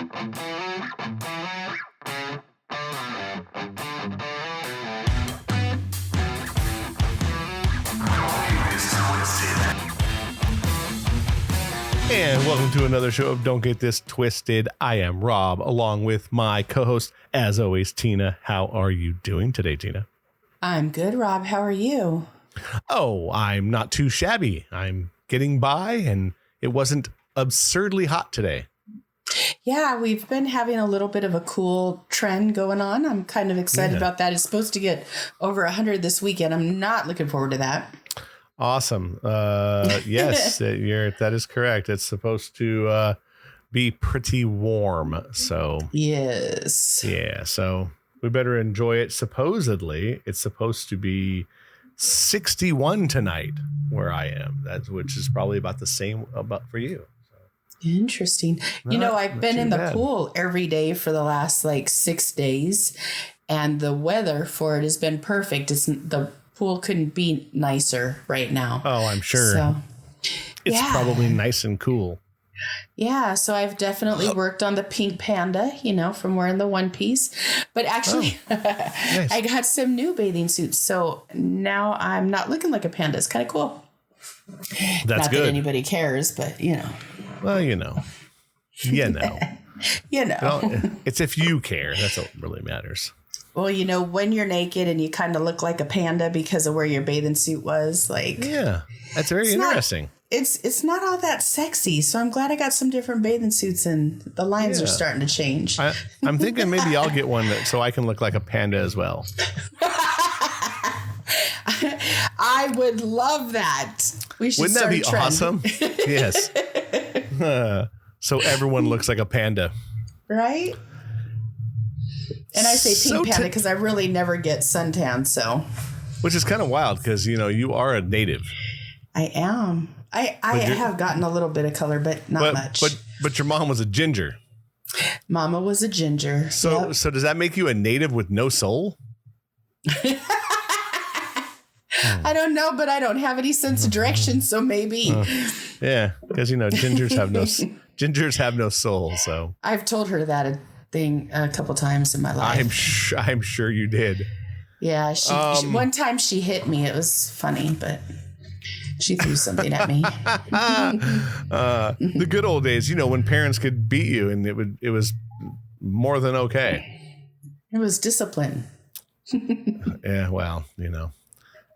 And welcome to another show of Don't Get This Twisted. I am Rob, along with my co-host, as always, Tina. How are you doing today, Tina? I'm good, Rob. How are you? Oh, I'm not too shabby. I'm getting by, and it wasn't absurdly hot today. Yeah, we've been having a little bit of a cool trend going on. I'm kind of excited about that. It's supposed to get over 100 this weekend. I'm not looking forward to that. Awesome. Yes, that is correct. It's supposed to be pretty warm. So yes. Yeah. So we better enjoy it. Supposedly, it's supposed to be 61 tonight where I am. Which is probably about the same for you. Interesting. I've been in the pool every day for the last 6 days, and the weather for it has been perfect. The pool couldn't be nicer right now. Oh, I'm sure. So, it's probably nice and cool. Yeah, so I've definitely worked on the pink panda, from wearing the one piece. But actually, nice. I got some new bathing suits, so now I'm not looking like a panda. It's kind of cool. That's not good. That anybody cares, but Well, it's if you care. That's what really matters. Well, when you're naked and you kind of look like a panda because of where your bathing suit was, yeah, that's very interesting. It's not all that sexy, so I'm glad I got some different bathing suits, and the lines are starting to change. I'm thinking maybe I'll get one so I can look like a panda as well. I would love that. We should. Wouldn't that be awesome? Yes. So everyone looks like a panda, right? And I say pink panda because I really never get suntan. So, which is kind of wild because you are a native. I am. I have gotten a little bit of color, but not much. But your mom was a ginger. Mama was a ginger. So does that make you a native with no soul? I don't know, but I don't have any sense of direction, so maybe. Yeah, because gingers have no soul. So I've told her that a couple times in my life. I'm sure you did. Yeah, she one time she hit me. It was funny, but she threw something at me. The good old days, when parents could beat you, and it was more than okay. It was discipline. Yeah, well,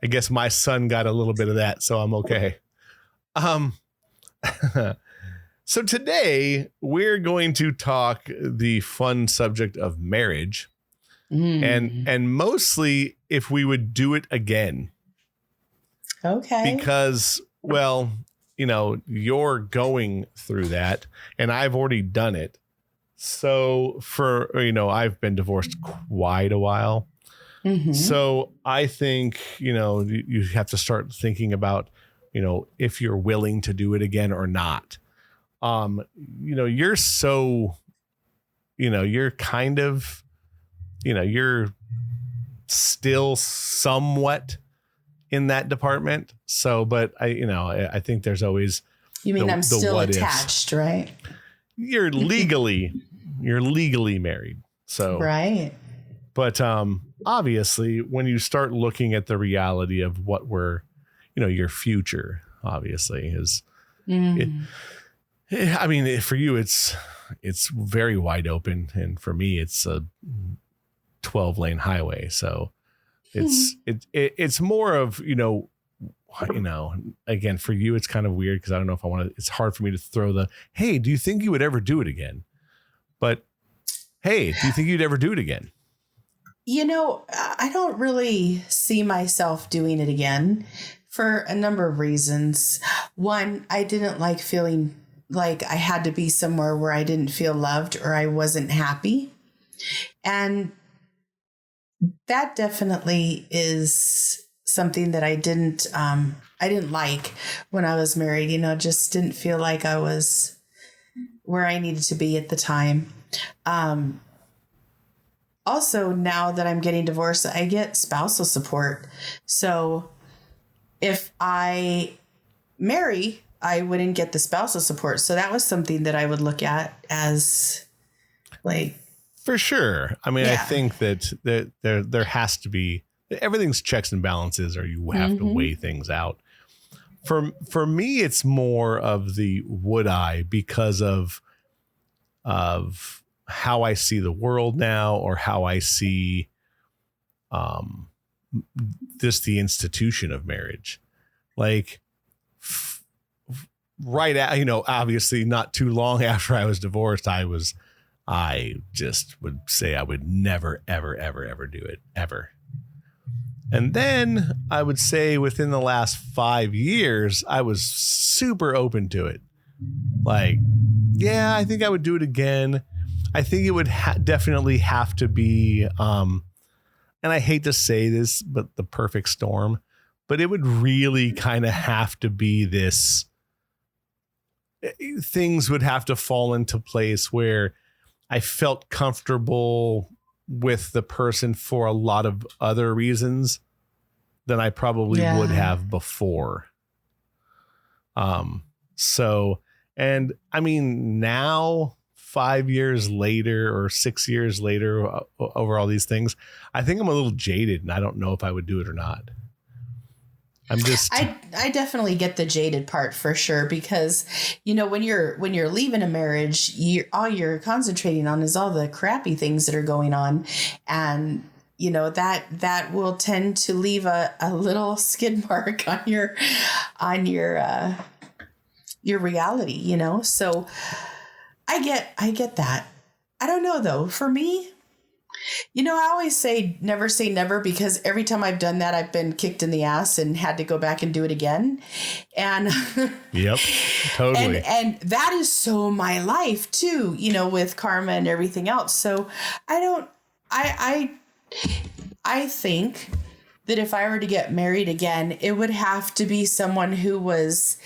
I guess my son got a little bit of that, so I'm okay. So today we're going to talk the fun subject of marriage, and mostly if we would do it again. Okay. Because, well, you're going through that, and I've already done it. So I've been divorced quite a while. Mm-hmm. So I think, you have to start thinking about, if you're willing to do it again or not. You're so, you're kind of, you're still somewhat in that department. So, but I think there's always. You mean I'm still attached, right? You're legally married. So. Right. But obviously, when you start looking at the reality of what your future obviously is, for you, it's very wide open. And for me, it's a 12-lane highway. So it's more of, again, for you, it's kind of weird because I don't know if I want to, it's hard for me to throw hey, do you think you would ever do it again? But hey, do you think you'd ever do it again? I don't really see myself doing it again for a number of reasons. One, I didn't like feeling like I had to be somewhere where I didn't feel loved or I wasn't happy. And that definitely is something that I didn't like when I was married, just didn't feel like I was where I needed to be at the time. Also, now that I'm getting divorced, I get spousal support. So if I marry, I wouldn't get the spousal support. So that was something that I would look at as, Like, for sure. I mean, yeah. I think that there has to be, everything's checks and balances, or you have to weigh things out. For me, it's more of the would I, because of how I see the world now, or how I see just the institution of marriage. Like right at, obviously not too long after I was divorced, I just would say I would never, ever, ever, ever do it, ever. And then I would say within the last 5 years, I was super open to it. Like, yeah, I think I would do it again. I think it would definitely have to be, and I hate to say this, but the perfect storm, but it would really kind of have to be this, things would have to fall into place where I felt comfortable with the person for a lot of other reasons than I probably would have before. So, and I mean, now 5 years later or 6 years later, over all these things, I think I'm a little jaded, and I don't know if I would do it or not. I definitely get the jaded part for sure, because, when you're leaving a marriage, all you're concentrating on is all the crappy things that are going on. And, that will tend to leave a little skid mark on your reality, So I get that. I don't know though. For me, I always say never, because every time I've done that, I've been kicked in the ass and had to go back and do it again. And yep, totally. And that is so my life too, with karma and everything else. So I think that if I were to get married again, it would have to be someone who was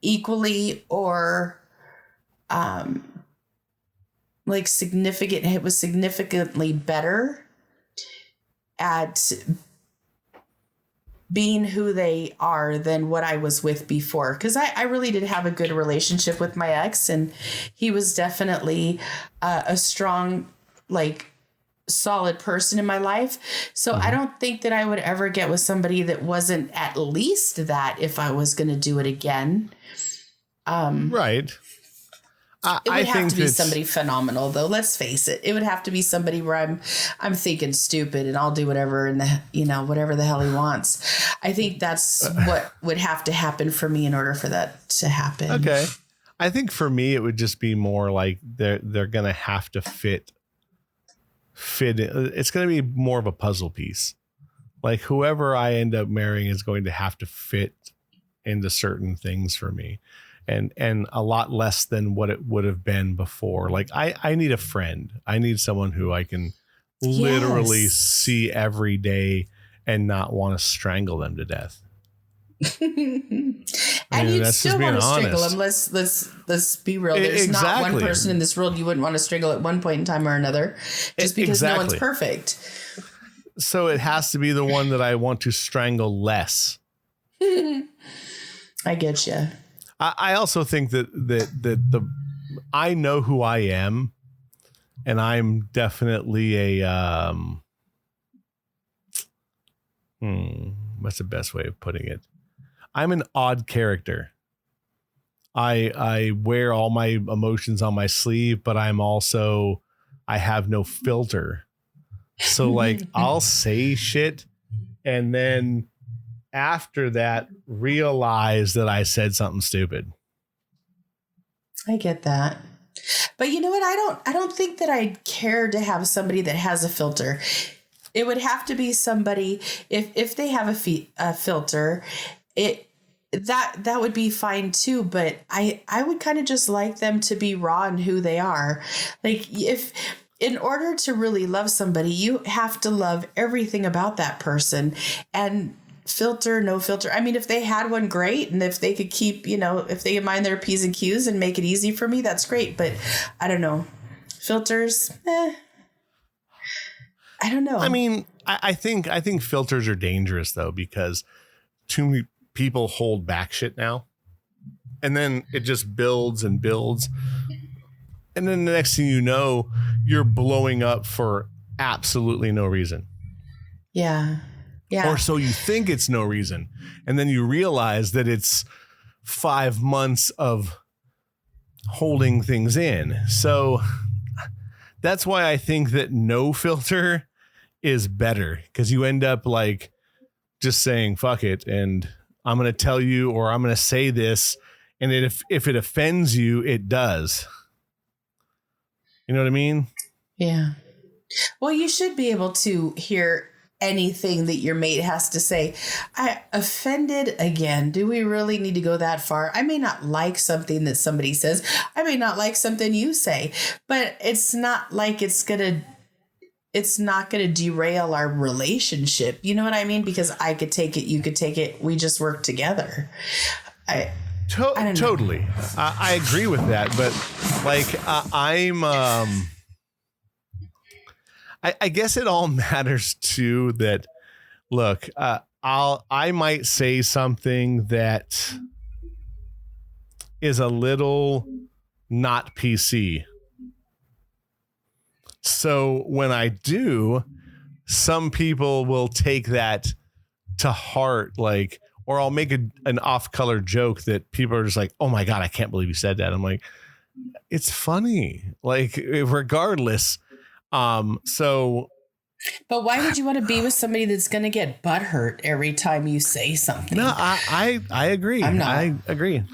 equally or, it was significantly better at being who they are than what I was with before. Because I really did have a good relationship with my ex, and he was definitely a strong, solid person in my life. So I don't think that I would ever get with somebody that wasn't at least that if I was going to do it again. Right. It would have to be somebody phenomenal, though. Let's face it. It would have to be somebody where I'm thinking stupid and I'll do whatever whatever the hell he wants. I think that's what would have to happen for me in order for that to happen. Okay. I think for me, it would just be more like they're going to have to fit. It's going to be more of a puzzle piece. Like whoever I end up marrying is going to have to fit into certain things for me. And a lot less than what it would have been before. Like I need a friend. I need someone who I can literally see every day and not want to strangle them to death. And you'd still want to strangle them. Let's be real. There's not one person in this world you wouldn't want to strangle at one point in time or another, just because no one's perfect. So it has to be the one that I want to strangle less. I get you. I also think that I know who I am, and I'm definitely a what's the best way of putting it? I'm an odd character. I wear all my emotions on my sleeve, but I have no filter. So I'll say shit, and then after that realize that I said something stupid. I get that. But you know what? I don't think that I'd care to have somebody that has a filter. It would have to be somebody, if they have a filter, that would be fine too. But I would kind of just like them to be raw in who they are. In order to really love somebody, you have to love everything about that person. And filter, no filter. I mean, if they had one, great. And if they could keep, if they could mind their P's and Q's and make it easy for me, that's great. But I don't know. Filters, I don't know. I mean, I think filters are dangerous though, because too many people hold back shit now. And then it just builds and builds. And then the next thing you know, you're blowing up for absolutely no reason. Yeah. Yeah. Or so you think it's no reason. And then you realize that it's 5 months of holding things in. So that's why I think that no filter is better, because you end up like just saying, fuck it. And I'm going to tell you, or I'm going to say this. And if it offends you, it does. You know what I mean? Yeah. Well, you should be able to hear anything that your mate has to say. I offended again. Do we really need to go that far? I may not like something that somebody says. I may not like something you say, but it's not like it's not going to derail our relationship. You know what I mean? Because I could take it, you could take it. We just work together. I don't know. Totally. I agree with that. But like, I guess it all matters too that, look, I might say something that is a little not PC. So when I do, some people will take that to heart, like, or I'll make an off-color joke that people are just like, oh my God, I can't believe you said that. I'm like, it's funny, like, regardless. So, but why would you want to be with somebody that's going to get butthurt every time you say something? No, I agree. I agree.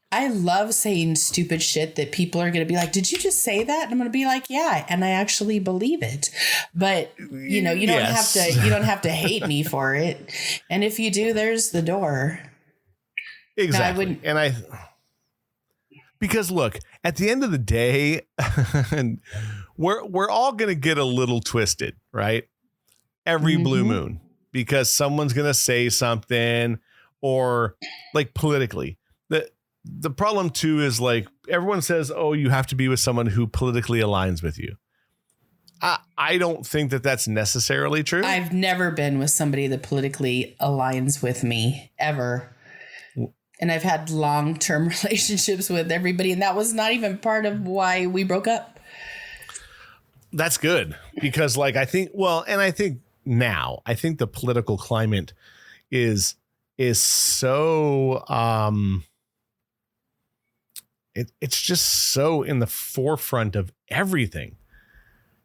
I love saying stupid shit that people are going to be like, did you just say that? And I'm going to be like, yeah. And I actually believe it. But you don't have to hate me for it. And if you do, there's the door. Exactly. Because look, at the end of the day, and we're all going to get a little twisted, right? Every blue moon, because someone's going to say something, or like politically. The problem too is, like, everyone says, oh, you have to be with someone who politically aligns with you. I don't think that that's necessarily true. I've never been with somebody that politically aligns with me ever. And I've had long-term relationships with everybody, and that was not even part of why we broke up. That's good, because like, I think the political climate is so, it's just so in the forefront of everything.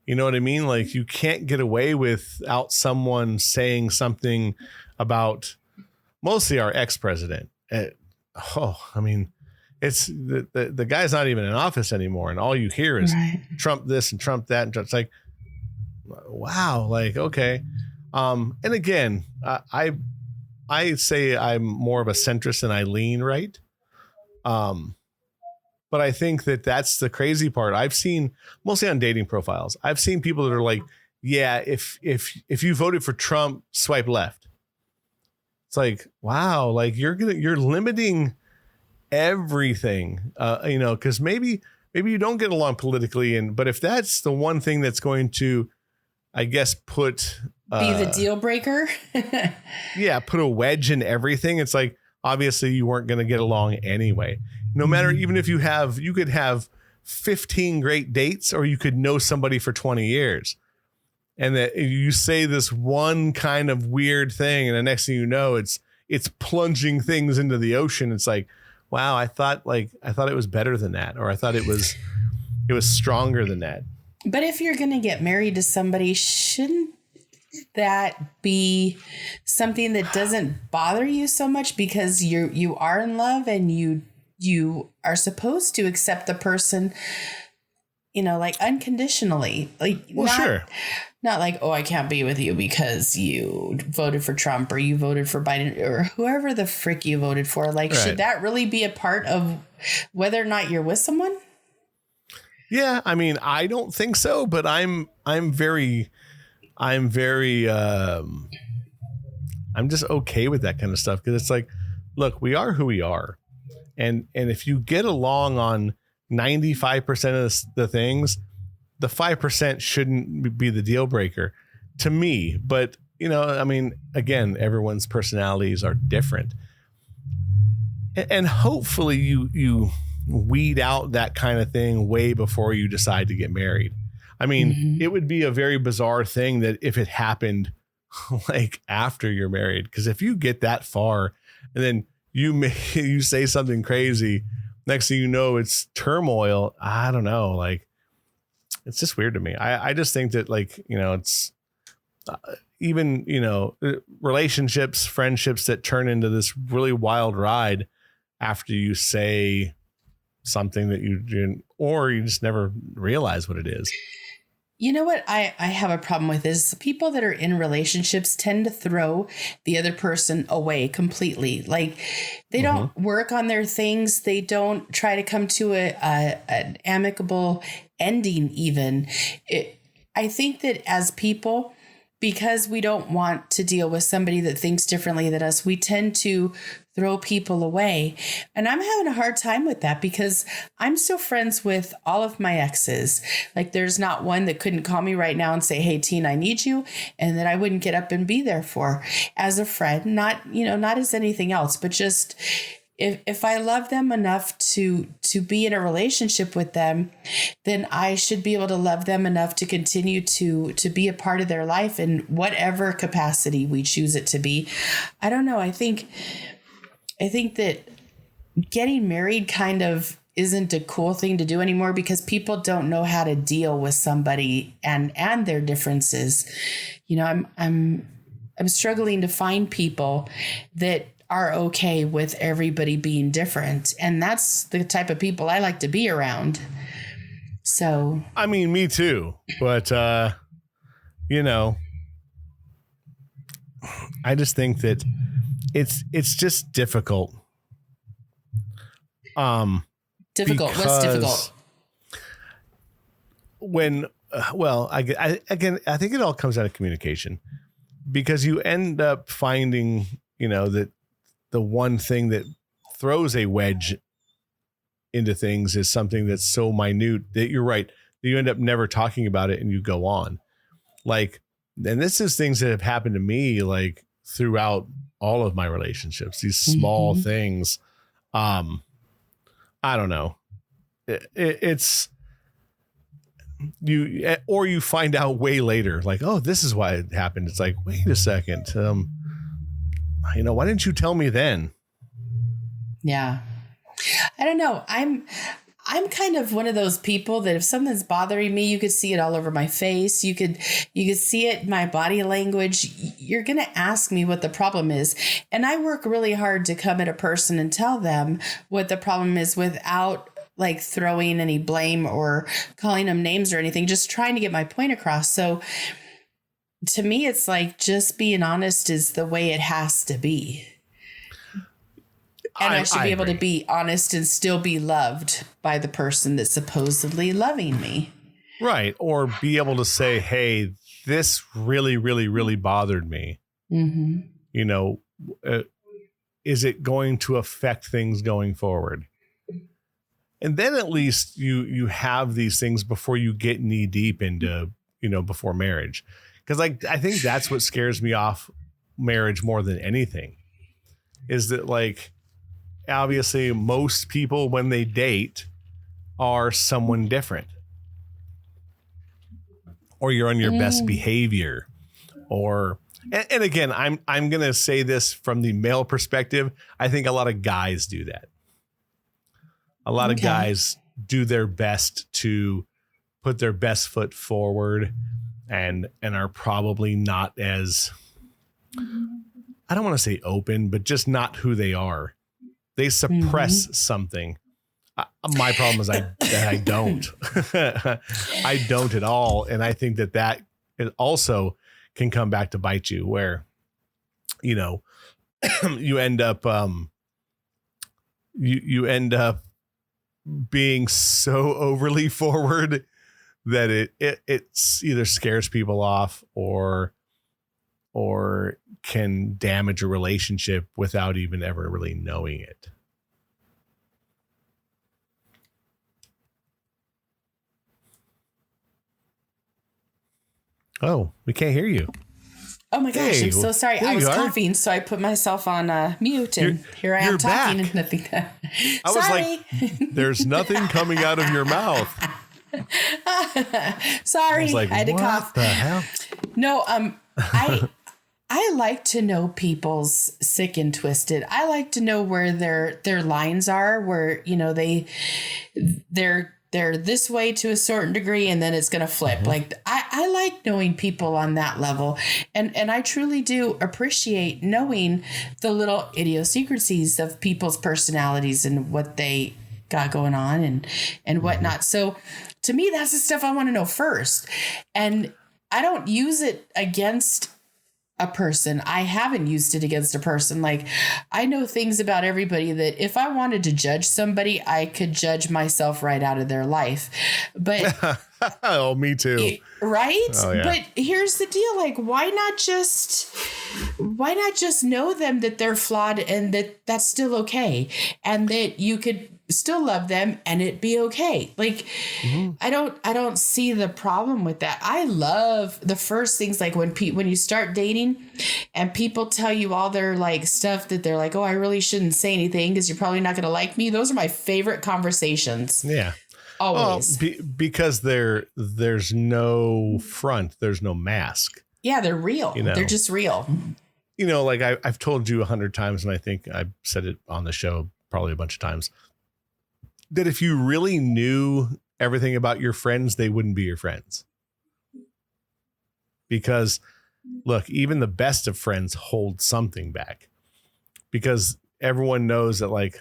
You know what I mean? Like, you can't get away without someone saying something about mostly our ex-president. I mean, it's the guy's not even in office anymore, and all you hear is Trump this and Trump that, and it's like, wow, like, okay. And again, I say I'm more of a centrist and I lean right. But I think that's the crazy part. I've seen, mostly on dating profiles, I've seen people that are like, yeah, if you voted for Trump, swipe left. It's like, wow, like you're limiting everything, because maybe you don't get along politically, but if that's the one thing that's going to, I guess, be the deal breaker. Yeah, put a wedge in everything. It's like, obviously you weren't going to get along anyway. No matter, even if you could have 15 great dates, or you could know somebody for 20 years. And that you say this one kind of weird thing, and the next thing you know, it's plunging things into the ocean. It's like, wow, I thought it was better than that, or I thought it was stronger than that. But if you're going to get married to somebody, shouldn't that be something that doesn't bother you so much, because you are in love and you are supposed to accept the person, like unconditionally, like, well, sure. Not like, oh, I can't be with you because you voted for Trump or you voted for Biden or whoever the frick you voted for. Like, Should that really be a part of whether or not you're with someone? Yeah, I mean, I don't think so, but I'm just okay with that kind of stuff, because it's like, look, we are who we are. And if you get along on 95% of the things, the 5% shouldn't be the deal breaker to me. But, I mean, again, everyone's personalities are different. And hopefully you weed out that kind of thing way before you decide to get married. I mean, it would be a very bizarre thing that if it happened like after you're married, because if you get that far and then you say something crazy, next thing you know, it's turmoil. I don't know. Like, it's just weird to me. I just think that, like, it's even, relationships, friendships that turn into this really wild ride after you say something that you didn't, or you just never realize what it is. You know what I have a problem with is people that are in relationships tend to throw the other person away completely. Like, they don't work on their things. They don't try to come to an amicable ending even. I think that as people, because we don't want to deal with somebody that thinks differently than us, we tend to throw people away. And I'm having a hard time with that because I'm still friends with all of my exes. Like, there's not one that couldn't call me right now and say, hey, Tina, I need you. And that I wouldn't get up and be there for as a friend, not as anything else, but just if I love them enough to be in a relationship with them, then I should be able to love them enough to continue to be a part of their life in whatever capacity we choose it to be. I don't know. I think that getting married kind of isn't a cool thing to do anymore because people don't know how to deal with somebody and their differences. I'm struggling to find people that are okay with everybody being different. And that's the type of people I like to be around. So, I mean, me too. But, I just think that it's just difficult. Difficult. What's difficult? When, I think it all comes out of communication, because you end up finding, that the one thing that throws a wedge into things is something that's so minute that you're right, that you end up never talking about it and you go on. Like, and this is things that have happened to me, like, throughout all of my relationships, these small things. I don't know. It's you find out way later, like, oh, this is why it happened. It's like, wait a second. Why didn't you tell me then? Yeah. I don't know. I'm kind of one of those people that if something's bothering me, you could see it all over my face. You could see it in my body language. You're going to ask me what the problem is. And I work really hard to come at a person and tell them what the problem is without like throwing any blame or calling them names or anything, just trying to get my point across. So to me, it's like just being honest is the way it has to be. And I should be able to be honest and still be loved by the person that's supposedly loving me. Right. Or be able to say, hey, this really, really, really bothered me. Is it going to affect things going forward? And then at least you have these things before you get knee deep into, before marriage. Because I think that's what scares me off marriage more than anything, is that, like, obviously most people when they date are someone different, or you're on your best behavior, or and again, I'm going to say this from the male perspective. I think a lot of guys do that. A lot of guys do their best to put their best foot forward and are probably not as, I don't want to say open, but just not who they are. They suppress something. My problem is I don't. I don't at all. And I think that it also can come back to bite you, where, you end up, you end up being so overly forward that it's either scares people off or can damage a relationship without even ever really knowing it. Oh, we can't hear you. Oh my gosh, I'm so sorry. I was coughing, so I put myself on mute, and here I am talking and nothing. I was like, there's nothing coming out of your mouth. Sorry, I was like, I had to what cough. the hell? No, I like to know people's sick and twisted. I like to know where their lines are, where, you know, they're this way to a certain degree and then it's going to flip. Mm-hmm. Like I like knowing people on that level. And I truly do appreciate knowing the little idiosyncrasies of people's personalities and what they got going on and whatnot. Mm-hmm. So to me, that's the stuff I want to know first. And I don't use it against a person. I haven't used it against a person. Like, I know things about everybody that if I wanted to judge somebody, I could judge myself right out of their life. But oh, me too. Right? Oh, yeah. But here's the deal. Like, why not just know them, that they're flawed and that that's still okay, and that you could still love them and it be okay. Like, I don't see the problem with that. I love the first things, like when you start dating and people tell you all their like stuff that they're like, oh, I really shouldn't say anything because you're probably not going to like me. Those are my favorite conversations. Yeah. Always. Well, because there's no front, there's no mask. Yeah, they're real. You know? They're just real. You know, like I've told you 100 times, and I think I've said it on the show probably a bunch of times, that if you really knew everything about your friends, they wouldn't be your friends. Because look, even the best of friends hold something back, because everyone knows that like,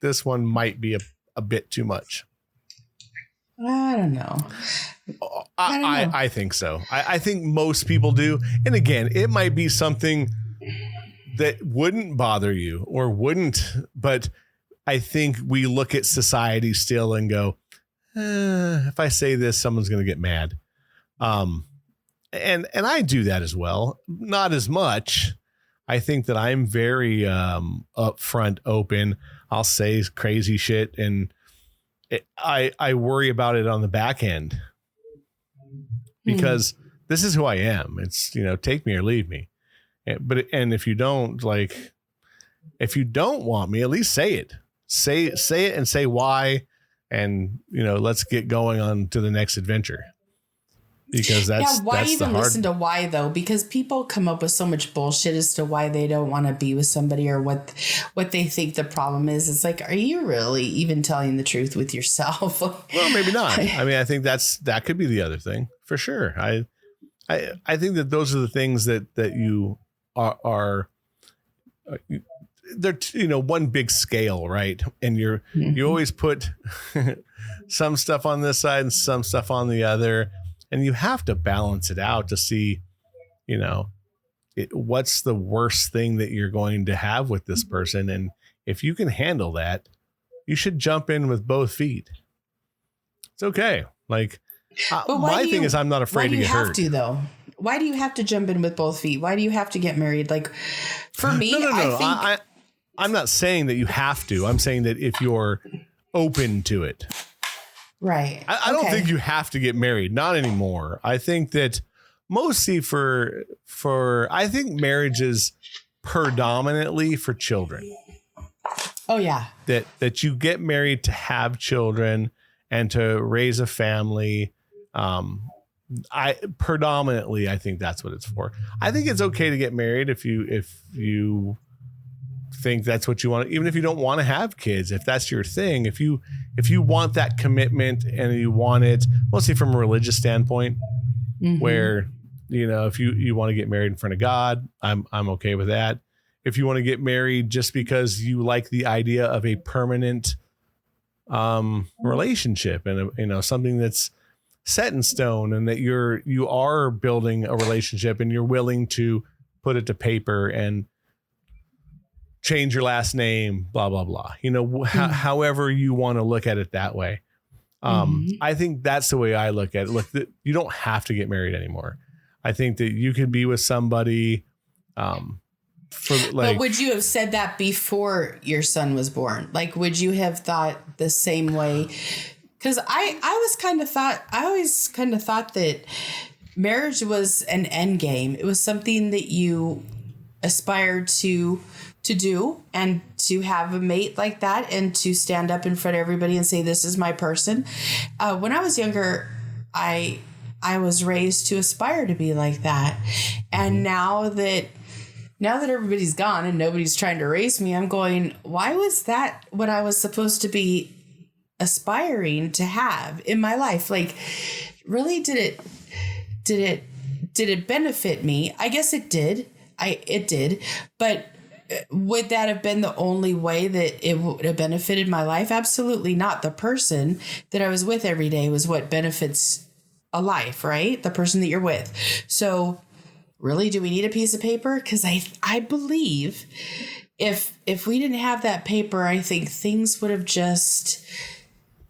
this one might be a bit too much. I don't know. I think so. I think most people do. And again, it might be something that wouldn't bother you or wouldn't, but I think we look at society still and go, if I say this, someone's going to get mad. And I do that as well. Not as much. I think that I'm very upfront, open. I'll say crazy shit, and I worry about it on the back end, because this is who I am. It's, you know, take me or leave me. And if you don't want me, at least say it. Say it and say why, and, you know, let's get going on to the next adventure. Because why even listen to why though? Because people come up with so much bullshit as to why they don't want to be with somebody or what they think the problem is. It's like, are you really even telling the truth with yourself? Well, maybe not. I mean, I think that could be the other thing for sure. I think that those are the things that you are they're, you know, one big scale, right? And you always put some stuff on this side and some stuff on the other. And you have to balance it out to see, you know, what's the worst thing that you're going to have with this person. And if you can handle that, you should jump in with both feet. It's okay. Like, my thing is, I'm not afraid to get hurt. Why do you have to, though? Why do you have to jump in with both feet? Why do you have to get married? Like, for me, no. I'm not saying that you have to. I'm saying that if you're open to it. Right. I don't think you have to get married. Not anymore. I think that mostly I think marriage is predominantly for children. Oh, yeah. That you get married to have children and to raise a family. I think that's what it's for. I think it's okay to get married if you think that's what you want, even if you don't want to have kids, if that's your thing, if you want that commitment and you want it mostly from a religious standpoint, where, you know, if you want to get married in front of God, I'm okay with that. If you want to get married just because you like the idea of a permanent relationship and you know, something that's set in stone, and that you are building a relationship and you're willing to put it to paper and change your last name, blah, blah, blah. You know, however you want to look at it that way. I think that's the way I look at it. Look, you don't have to get married anymore. I think that you could be with somebody but would you have said that before your son was born? Like, would you have thought the same way? Because I always kind of thought that marriage was an end game. It was something that you aspired to to do, and to have a mate like that, and to stand up in front of everybody and say, this is my person. When I was younger, I was raised to aspire to be like that. And now that everybody's gone and nobody's trying to raise me, I'm going, why was that what I was supposed to be aspiring to have in my life? Like, really, did it benefit me? I guess it did. It did. But would that have been the only way that it would have benefited my life? Absolutely not. The person that I was with every day was what benefits a life, right? The person that you're with. So really, do we need a piece of paper? Because I believe if we didn't have that paper, I think things would have just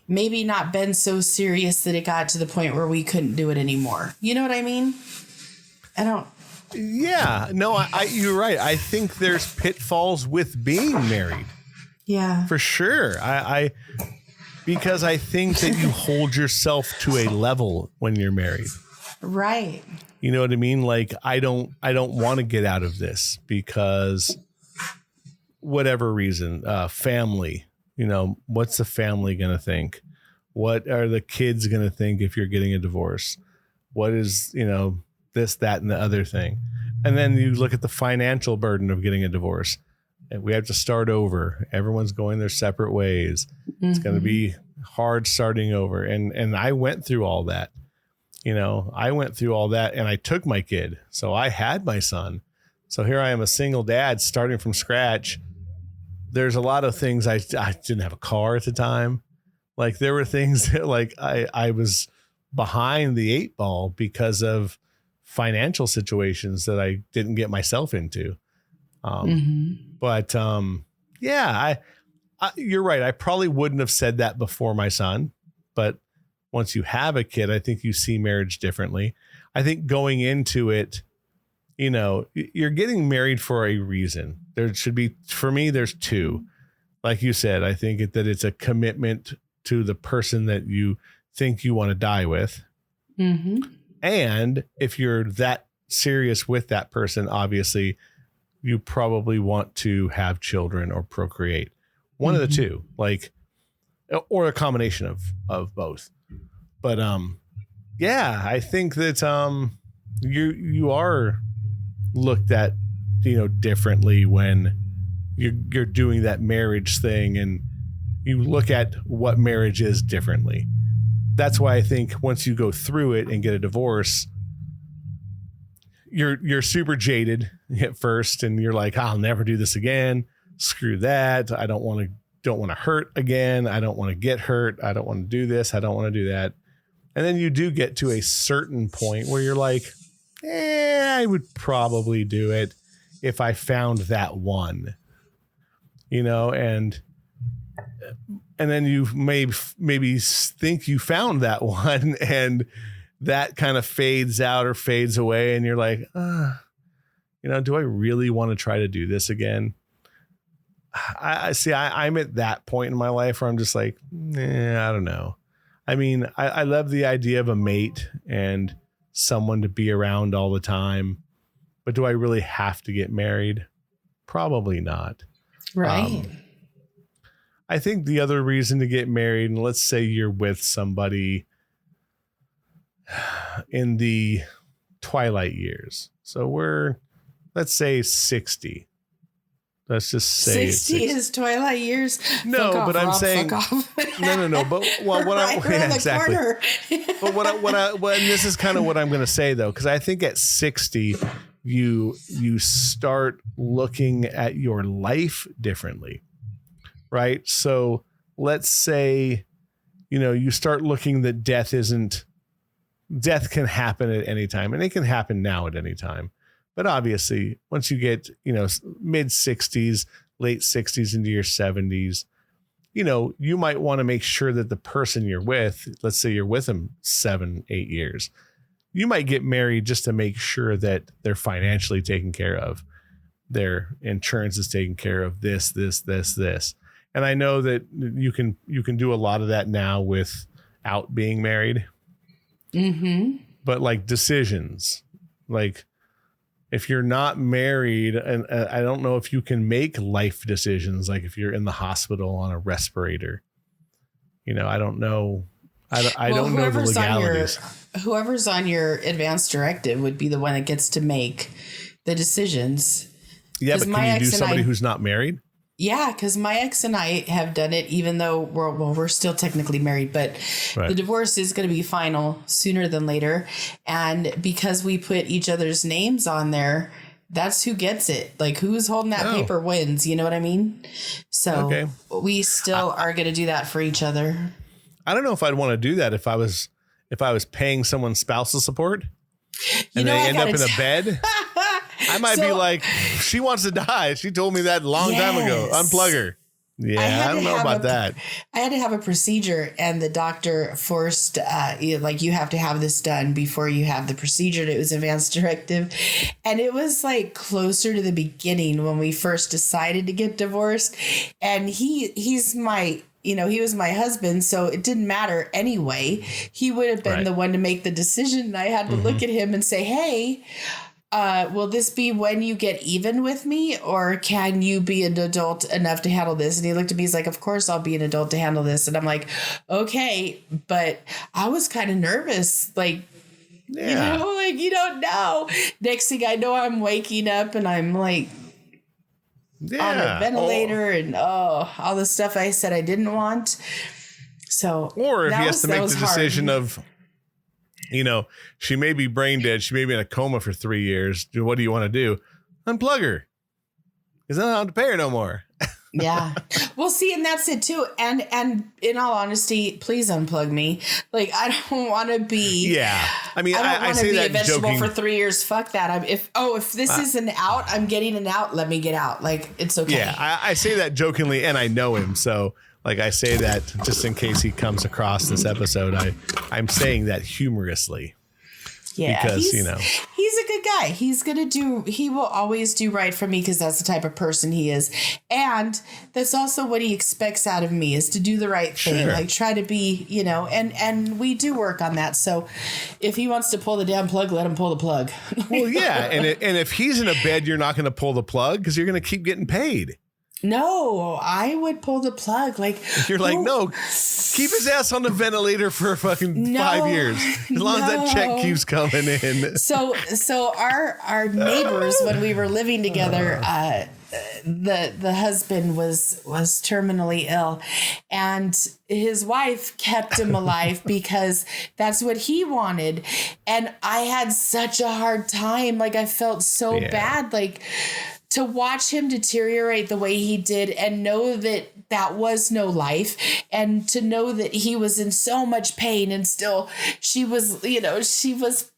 maybe not been so serious that it got to the point where we couldn't do it anymore. You know what I mean? Yeah, no, you're right. I think there's pitfalls with being married. Yeah, for sure. Because I think that you hold yourself to a level when you're married. Right. You know what I mean? Like, I don't want to get out of this because whatever reason, family, what's the family going to think? What are the kids going to think if you're getting a divorce? What is, this, that, and the other thing. And then you look at the financial burden of getting a divorce, and we have to start over. Everyone's going their separate ways. Mm-hmm. It's going to be hard starting over. And I went through all that. I went through all that, and I took my kid. So I had my son. So here I am, a single dad starting from scratch. There's a lot of things. I didn't have a car at the time. Like, there were things that, like, I was behind the 8 ball because of financial situations that I didn't get myself into. But yeah, you're right. I probably wouldn't have said that before my son, but once you have a kid, I think you see marriage differently. I think going into it, you're getting married for a reason. There should be, for me, there's 2. Like you said, I think that it's a commitment to the person that you think you want to die with. Mm-hmm. And if you're that serious with that person, obviously you probably want to have children or procreate. One of the 2, like, or a combination of both. But yeah, I think that you are looked at differently when you're doing that marriage thing, and you look at what marriage is differently. That's why I think once you go through it and get a divorce, you're super jaded at first, and you're like, I'll never do this again. Screw that. I don't want to hurt again. I don't want to get hurt. I don't want to do this. I don't want to do that. And then you do get to a certain point where you're like, I would probably do it if I found that one, and then you maybe think you found that one, and that kind of fades out or fades away. And you're like, do I really want to try to do this again? I see. I'm at that point in my life where I'm just like, I don't know. I mean, I love the idea of a mate and someone to be around all the time, but do I really have to get married? Probably not. Right. I think the other reason to get married, and let's say you're with somebody in the twilight years. So let's say 60. Let's just say 60 is twilight years. No, fuck but off, I'm Rob, saying no. But what right exactly. But and this is kind of what I'm going to say though, because I think at 60 you start looking at your life differently, right? So let's say you start looking that death can happen at any time, and it can happen now at any time. But obviously, once you get, mid 60s, late 60s into your 70s, you might want to make sure that the person you're with, let's say you're with them 7-8 years, you might get married just to make sure that they're financially taken care of. Their insurance is taken care of, this. And I know that you can do a lot of that now without being married. Mm-hmm. But like decisions, like, if you're not married, and I don't know if you can make life decisions, like if you're in the hospital on a respirator, I don't know. I don't know the legalities. Whoever's on your advance directive would be the one that gets to make the decisions. Yeah, but can you do somebody who's not married? Yeah, because my ex and I have done it, even though we're still technically married, but the divorce is going to be final sooner than later. And because we put each other's names on there, that's who gets it. Like, who's holding that paper wins. You know what I mean? So we still are going to do that for each other. I don't know if I'd want to do that if I was paying someone spousal support and they end up in a bed. I might be like, she wants to die. She told me that a long time ago. Unplug her. Yeah, I don't know about that. I had to have a procedure, and the doctor forced, you have to have this done before you have the procedure. It was advanced directive. And it was like closer to the beginning when we first decided to get divorced. And he's my, he was my husband, so it didn't matter anyway. He would have been the one to make the decision. And I had to look at him and say, hey, will this be when you get even with me, or can you be an adult enough to handle this? And he looked at me, he's like, of course I'll be an adult to handle this. And I'm like, okay, but I was kind of nervous. Like, you don't know. Next thing I know, I'm waking up and I'm like on a ventilator and all the stuff I said I didn't want. So, or if he has to make the decision of, she may be brain dead. She may be in a coma for 3 years. What do you want to do? Unplug her. Because I don't have to pay her no more. Yeah. Well, see, and that's it too. And in all honesty, please unplug me. Like, I don't want to be. Yeah. I mean, I say be that a vegetable joking. For 3 years. Fuck that. If this is an out, I'm getting an out. Let me get out. Like, it's okay. Yeah. I say that jokingly, and I know him. So, like, I say that just in case he comes across this episode. I'm saying that humorously. Yeah, because he's a good guy. He will always do right for me because that's the type of person he is. And that's also what he expects out of me, is to do the right thing. Like, try to be, and we do work on that. So if he wants to pull the damn plug, let him pull the plug. Well, yeah. And if he's in a bed, you're not going to pull the plug because you're going to keep getting paid. No, I would pull the plug. Like, you're like, no, keep his ass on the ventilator for fucking 5 years. As long as that check keeps coming in. So our neighbors, when we were living together, the husband was terminally ill, and his wife kept him alive because that's what he wanted. And I had such a hard time. Like, I felt so bad. Like, to watch him deteriorate the way he did and know that was no life, and to know that he was in so much pain, and still she was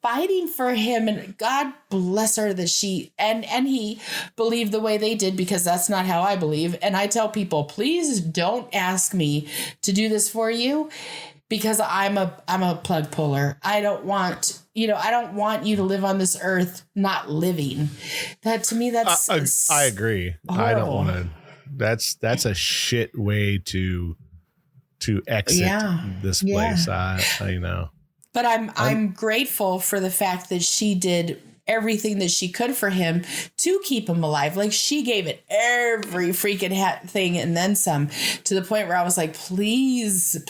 fighting for him, and God bless her that she and he believed the way they did, because that's not how I believe. And I tell people, please don't ask me to do this for you, because I'm a plug puller. I don't want you to live on this earth not living. That, to me, that's I agree. Horrible. I don't want to. That's a shit way to exit this place. I know. But I'm grateful for the fact that she did everything that she could for him to keep him alive. Like, she gave it every freaking thing and then some, to the point where I was like, please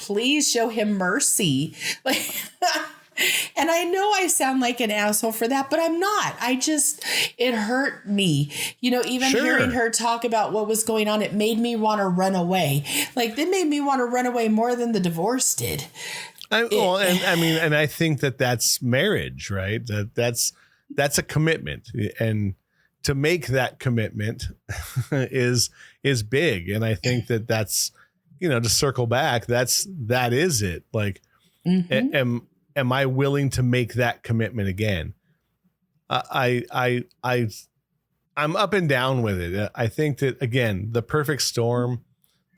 show him mercy. Like, and I know I sound like an asshole for that, but I'm not. It hurt me. Even hearing her talk about what was going on, it made me want to run away. Like, it made me want to run away more than the divorce did. I think that's marriage, right? That's a commitment, and to make that commitment is big. And I think that's, to circle back, that is it. Like, am I willing to make that commitment again? I'm up and down with it. I think that, again, the perfect storm,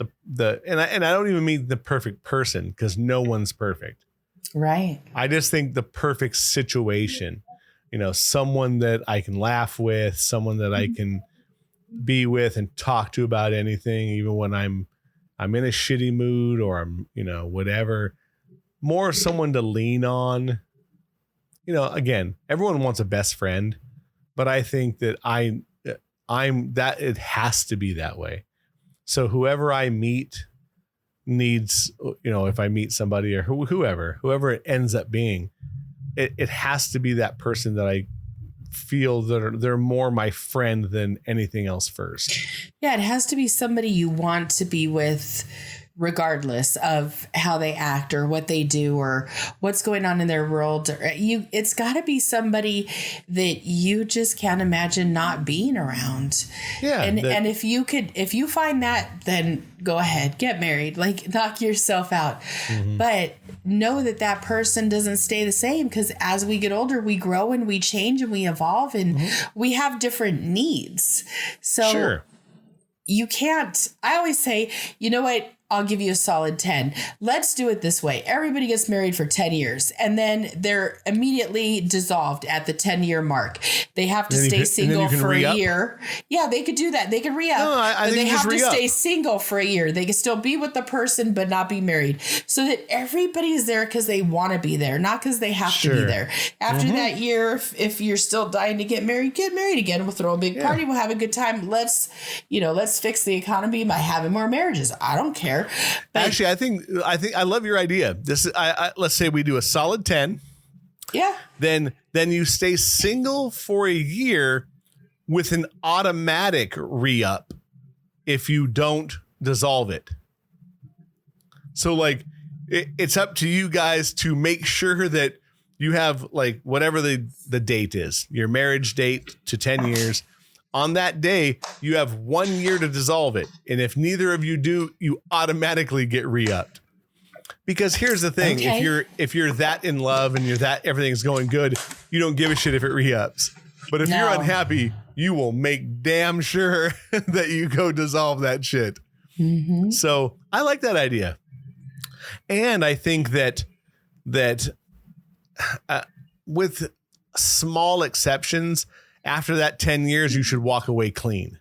and I don't even mean the perfect person, because no one's perfect. Right. I just think the perfect situation, someone that I can laugh with, someone that I can be with and talk to about anything, even when I'm in a shitty mood, or I'm, whatever. More someone to lean on. Again, everyone wants a best friend, but I think that I'm that it has to be that way. So whoever I meet needs, if I meet somebody or whoever it ends up being, it has to be that person that I feel that they're more my friend than anything else first. Yeah, it has to be somebody you want to be with regardless of how they act or what they do or what's going on in their world. It's got to be somebody that you just can't imagine not being around. Yeah. And if you find that, then go ahead, get married, like knock yourself out. Mm-hmm. But know that person doesn't stay the same, because as we get older, we grow and we change and we evolve and we have different needs. So sure. You can't, I always say, you know what? I'll give you a solid 10. Let's do it this way. Everybody gets married for 10 years and then they're immediately dissolved at the 10-year mark. They have to stay single for a year. Yeah, they could do that. They could re-up. No, I think they have to stay single for a year. They can still be with the person but not be married. So that everybody's there because they want to be there, not because they have to be there. After that year, if you're still dying to get married again. We'll throw a big party. We'll have a good time. Let's fix the economy by having more marriages. I don't care. But actually, I think I love your idea. This is, let's say we do a solid 10. Yeah. Then you stay single for a year with an automatic re-up if you don't dissolve it. So like it's up to you guys to make sure that you have like whatever the date is, your marriage date to 10 years. On that day, you have 1 year to dissolve it. And if neither of you do, you automatically get re-upped. Because here's the thing, if you're that in love and everything's going good, you don't give a shit if it re-ups. But if you're unhappy, you will make damn sure that you go dissolve that shit. Mm-hmm. So I like that idea. And I think that with small exceptions, after that 10 years, you should walk away clean.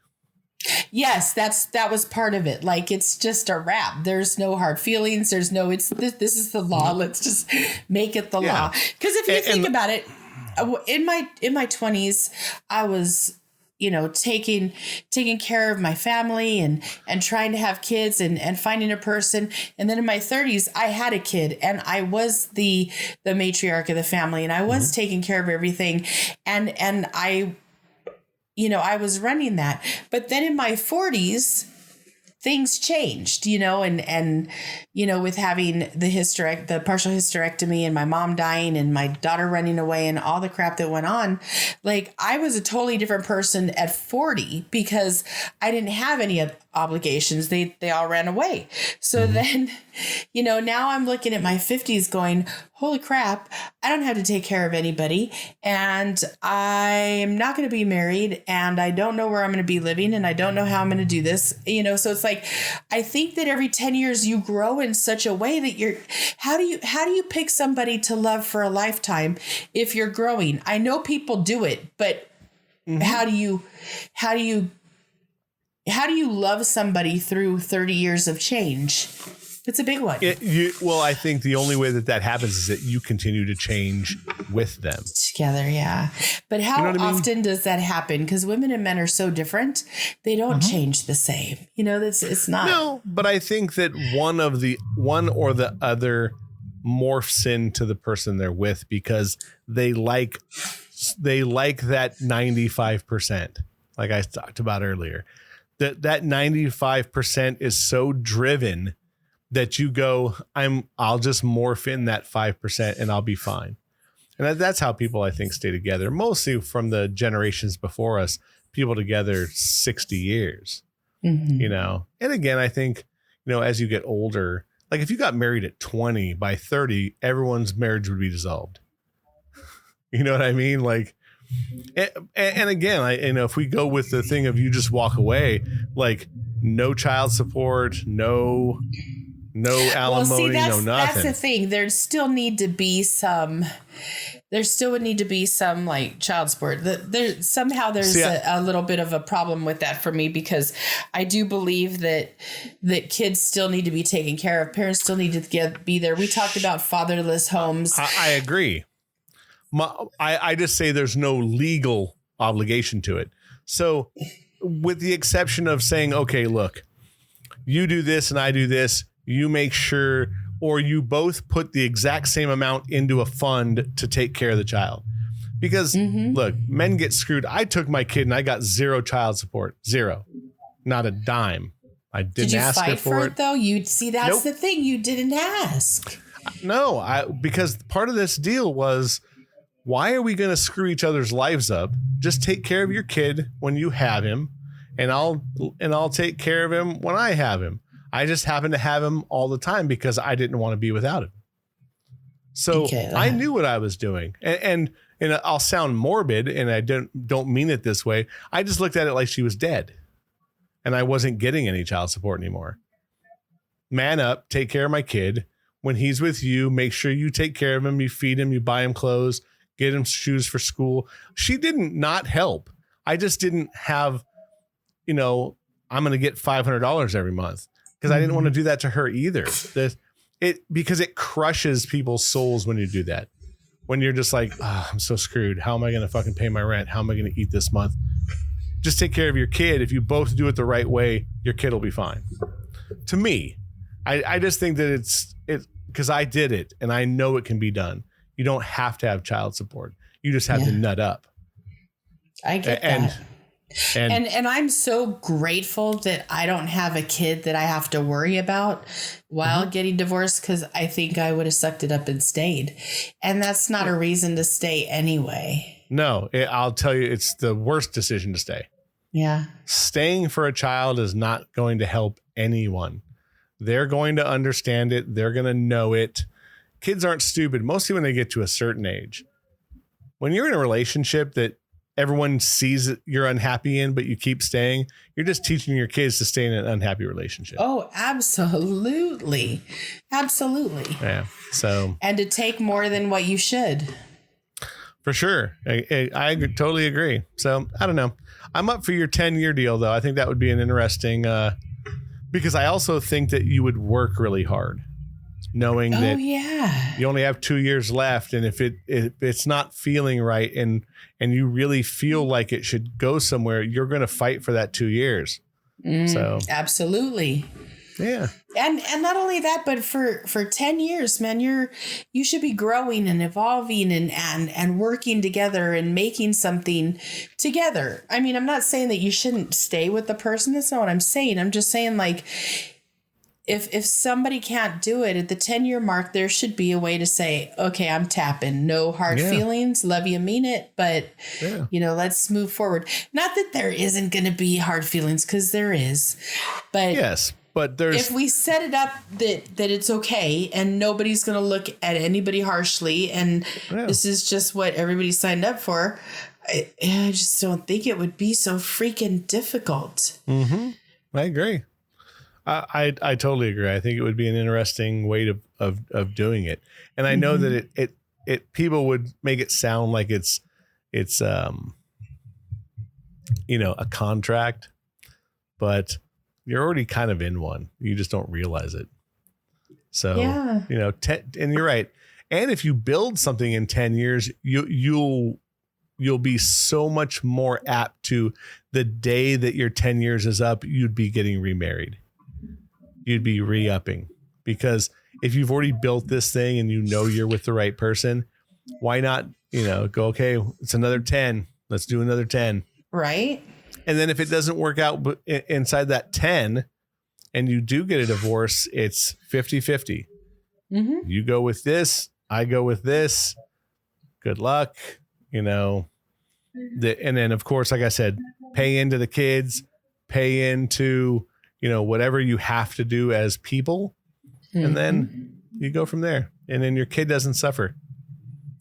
Yes, that was part of it. Like, it's just a wrap. There's no hard feelings. There's no, this is the law. Let's just make it the law. Because if you think about it, in my 20s, I was, taking care of my family and trying to have kids and finding a person. And then in my 30s, I had a kid and I was the matriarch of the family and I was taking care of everything. And I was running that. But then in my 40s, things changed, and with having the partial hysterectomy and my mom dying and my daughter running away and all the crap that went on, like I was a totally different person at 40 because I didn't have any obligations. They all ran away. So then, now I'm looking at my 50s going, holy crap, I don't have to take care of anybody and I'm not going to be married and I don't know where I'm going to be living and I don't know how I'm going to do this, so it's like, I think that every 10 years you grow in such a way that how do you pick somebody to love for a lifetime if you're growing? I know people do it, but how do you love somebody through 30 years of change? It's a big one. I think the only way that happens is that you continue to change with them. Together, yeah. But how often does that happen? Because women and men are so different. They don't change the same. It's not. No, but I think that one or the other morphs into the person they're with because they like that 95%, like I talked about earlier. That 95% is so driven that you go, I'll just morph in that 5% and I'll be fine. And that's how people, I think, stay together. Mostly from the generations before us, people together 60 years, And again, I think, as you get older, like if you got married at 20, by 30, everyone's marriage would be dissolved. You know what I mean? Like, and again, if we go with the thing of you just walk away, like no child support, no alimony, no nothing. That's the thing. There still would need to be some like child support. There's a little bit of a problem with that for me because I do believe that kids still need to be taken care of. Parents still need to be there. We talked about fatherless homes. I agree. I just say there's no legal obligation to it. So with the exception of saying, okay, look, you do this and I do this, you make sure, or you both put the exact same amount into a fund to take care of the child. Because look, men get screwed. I took my kid and I got zero child support, zero, not a dime. I didn't ask her for it though. You see, that's the thing. You didn't ask. No, because part of this deal was, why are we going to screw each other's lives up? Just take care of your kid when you have him, and I'll take care of him when I have him. I just happen to have him all the time because I didn't want to be without him. So I knew what I was doing, and I'll sound morbid, and I don't mean it this way. I just looked at it like she was dead. And I wasn't getting any child support anymore. Man up, take care of my kid. When he's with you, make sure you take care of him. You feed him, you buy him clothes, get him shoes for school. She didn't not help. I just didn't have, I'm going to get $500 every month because I didn't want to do that to her either. Because it crushes people's souls when you do that. When you're just like, I'm so screwed. How am I going to fucking pay my rent? How am I going to eat this month? Just take care of your kid. If you both do it the right way, your kid will be fine. To me, I just think that it's because I did it and I know it can be done. You don't have to have child support. You just have to nut up. I get that. And I'm so grateful that I don't have a kid that I have to worry about while getting divorced, because I think I would have sucked it up and stayed. And that's not a reason to stay anyway. No, I'll tell you, it's the worst decision to stay. Yeah. Staying for a child is not going to help anyone. They're going to understand it. They're going to know it. Kids aren't stupid, mostly when they get to a certain age. When you're in a relationship that everyone sees that you're unhappy in, but you keep staying, you're just teaching your kids to stay in an unhappy relationship. Oh, absolutely. Absolutely. Yeah. So. And to take more than what you should. For sure. I totally agree. So I don't know. I'm up for your 10-year deal, though. I think that would be an interesting, because I also think that you would work really hard knowing that you only have 2 years left. And if it's not feeling right and you really feel like it should go somewhere, you're going to fight for that 2 years. So absolutely. Yeah. And not only that, but for 10 years, man, you should be growing and evolving and working together and making something together. I mean, I'm not saying that you shouldn't stay with the person. That's not what I'm saying. I'm just saying, like, if somebody can't do it at the 10-year mark, there should be a way to say, okay, I'm tapping. No hard feelings. Love you, mean it. But, let's move forward. Not that there isn't going to be hard feelings, because there is. But yes. But if we set it up that it's okay and nobody's going to look at anybody harshly and this is just what everybody signed up for, I just don't think it would be so freaking difficult. Mm-hmm. I agree. I totally agree. I think it would be an interesting way of doing it. And I know that it people would make it sound like it's a contract, but you're already kind of in one. You just don't realize it. So, and you're right. And if you build something in 10 years, you'll be so much more apt to the day that your 10 years is up, you'd be getting remarried. You'd be re-upping, because if you've already built this thing and you're with the right person, why not, go, okay, it's another 10. Let's do another 10. Right. And then if it doesn't work out inside that 10 and you do get a divorce, it's 50-50. You go with this, I go with this. Good luck. And then, of course, like I said, pay into the kids, pay into, whatever you have to do as people. And then you go from there. And then your kid doesn't suffer.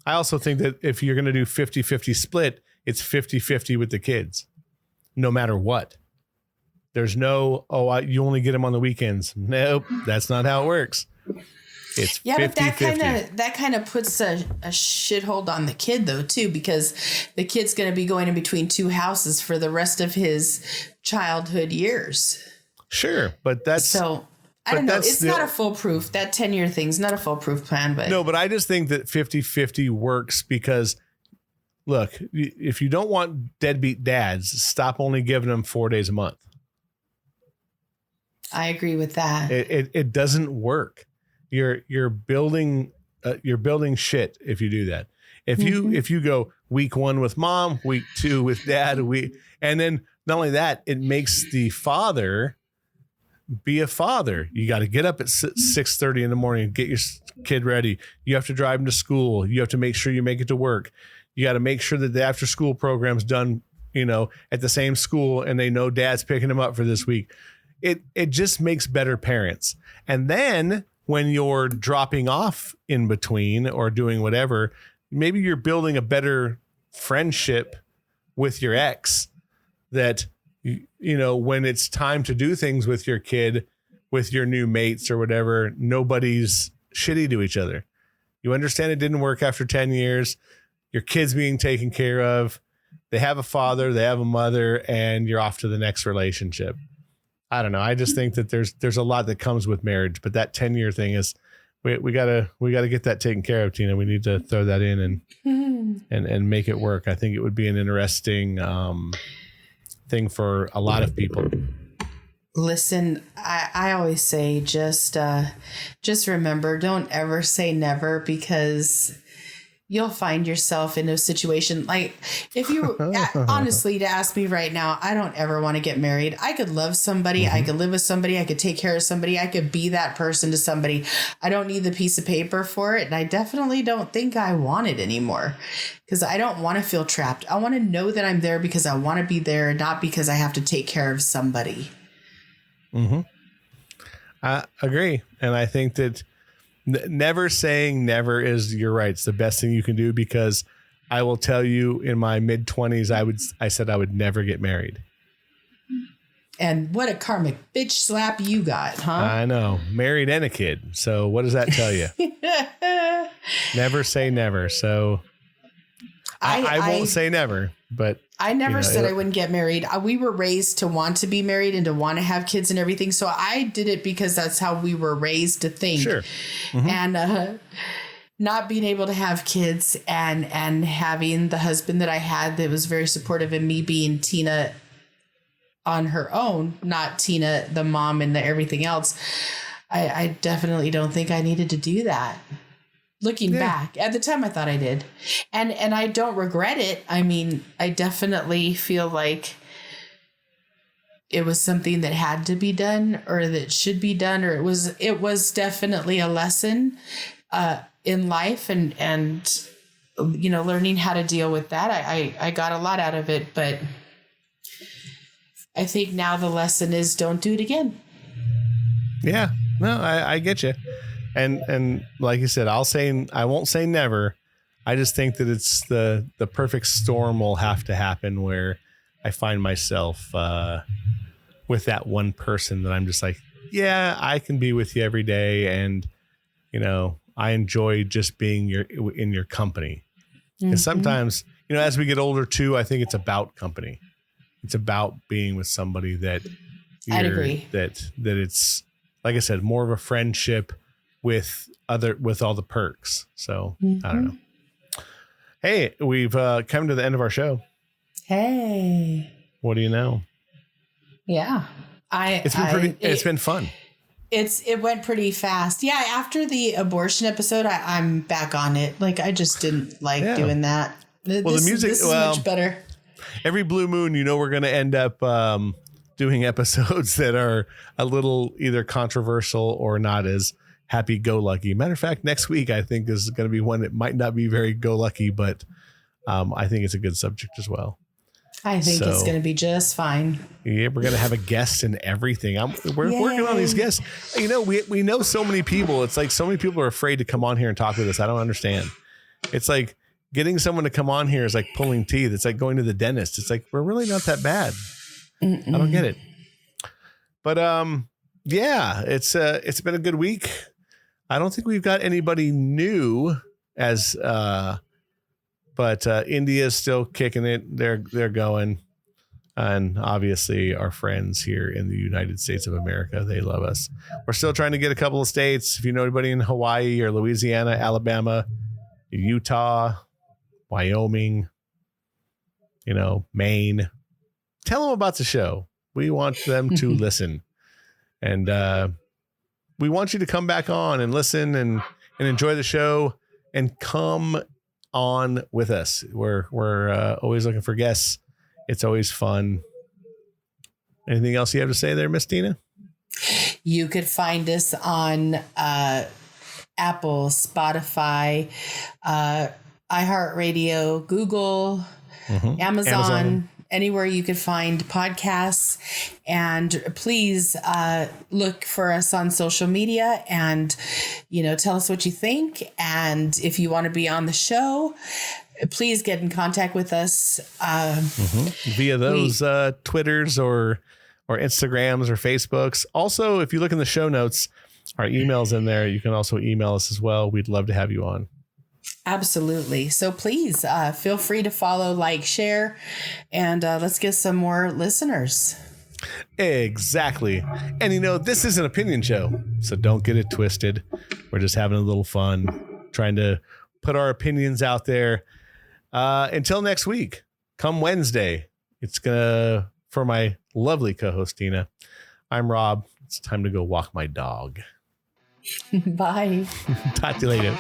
I also think that if you're going to do 50-50 split, it's 50-50 with the kids. No matter what. There's no, you only get them on the weekends. Nope, that's not how it works. It's 50-50. But that kind of puts a shithold on the kid, though, too, because the kid's going to be going in between two houses for the rest of his childhood years. Sure, but that's... So, I don't know. It's not a foolproof. That 10-year thing's not a foolproof plan, but... No, but I just think that 50-50 works because look, if you don't want deadbeat dads, stop only giving them 4 days a month. I agree with that. It doesn't work. You're building shit if you do that. If you go week 1 with mom, week 2 with dad, and then not only that, it makes the father be a father. You got to get up at 6:30 in the morning, get your kid ready. You have to drive him to school. You have to make sure you make it to work. You got to make sure that the after school program's done, at the same school, and they know dad's picking them up for this week. It just makes better parents. And then when you're dropping off in between or doing whatever, maybe you're building a better friendship with your ex that, when it's time to do things with your kid, with your new mates or whatever, nobody's shitty to each other. You understand it didn't work after 10 years. Your kid's being taken care of. They have a father, they have a mother, and you're off to the next relationship. I don't know. I just think that there's a lot that comes with marriage, but that 10-year thing is we gotta get that taken care of, Tina. We need to throw that in and make it work. I think it would be an interesting thing for a lot of people. Listen, I always say just remember, don't ever say never, because you'll find yourself in a situation like, if you honestly, to ask me right now, I don't ever want to get married. I could love somebody. I could live with somebody. I could take care of somebody. I could be that person to somebody. I don't need the piece of paper for it. And I definitely don't think I want it anymore, because I don't want to feel trapped. I want to know that I'm there because I want to be there, not because I have to take care of somebody. I agree. And I think that never saying never is, you're right. It's the best thing you can do, because I will tell you, in my mid-20s, I said I would never get married. And what a karmic bitch slap you got, huh? I know. Married and a kid. So what does that tell you? Never say never. So I won't say never, but I never said I wouldn't get married. We were raised to want to be married and to want to have kids and everything. So I did it because that's how we were raised to think. Sure. And not being able to have kids and having the husband that I had that was very supportive, and me being Tina on her own, not Tina, the mom and the everything else. I definitely don't think I needed to do that. Looking back, at the time I thought I did. And I don't regret it. I mean, I definitely feel like it was something that had to be done, or that should be done, or it was definitely a lesson in life, and learning how to deal with that. I got a lot out of it, but I think now the lesson is don't do it again. Yeah, no, I get you. And like you said, I won't say never. I just think that it's the perfect storm will have to happen where I find myself with that one person that I'm just like, yeah, I can be with you every day, and I enjoy just being in your company. And sometimes, as we get older too, I think it's about company. It's about being with somebody that I'd agree. That it's, like I said, more of a friendship with all the perks. So I don't know. Hey, we've come to the end of our show. Hey, what do you know? Yeah, it's been fun. It went pretty fast. Yeah. After the abortion episode, I'm back on it. Like, I just didn't like doing that. The music this is much better. Every blue moon, we're going to end up doing episodes that are a little either controversial or not as happy-go-lucky. Matter of fact, next week I think is going to be one that might not be very go-lucky, but I think it's a good subject as well. I think it's going to be just fine. Yeah, we're going to have a guest and everything. We're working on these guests. We know so many people. It's like so many people are afraid to come on here and talk with us. I don't understand. It's like getting someone to come on here is like pulling teeth. It's like going to the dentist. It's like, we're really not that bad. I don't get it. But it's been a good week. I don't think we've got anybody new but India's still kicking it. They're going. And obviously our friends here in the United States of America, they love us. We're still trying to get a couple of states. If you know anybody in Hawaii or Louisiana, Alabama, Utah, Wyoming, Maine. Tell them about the show. We want them to listen. And we want you to come back on and listen and enjoy the show and come on with us. We're always looking for guests. It's always fun. Anything else you have to say there, Miss Tina? You could find us on Apple, Spotify, iHeartRadio, Google, Amazon, anywhere you could find podcasts. And please look for us on social media and, tell us what you think. And if you want to be on the show, please get in contact with us via those Twitters or Instagrams or Facebooks. Also, if you look in the show notes, our email's in there. You can also email us as well. We'd love to have you on. Absolutely. So please feel free to follow, like, share, and let's get some more listeners. Exactly. And this is an opinion show, so don't get it twisted. We're just having a little fun, trying to put our opinions out there. Until next week, come Wednesday, it's for my lovely co-host Tina, I'm Rob. It's time to go walk my dog. Bye. Talk to you later.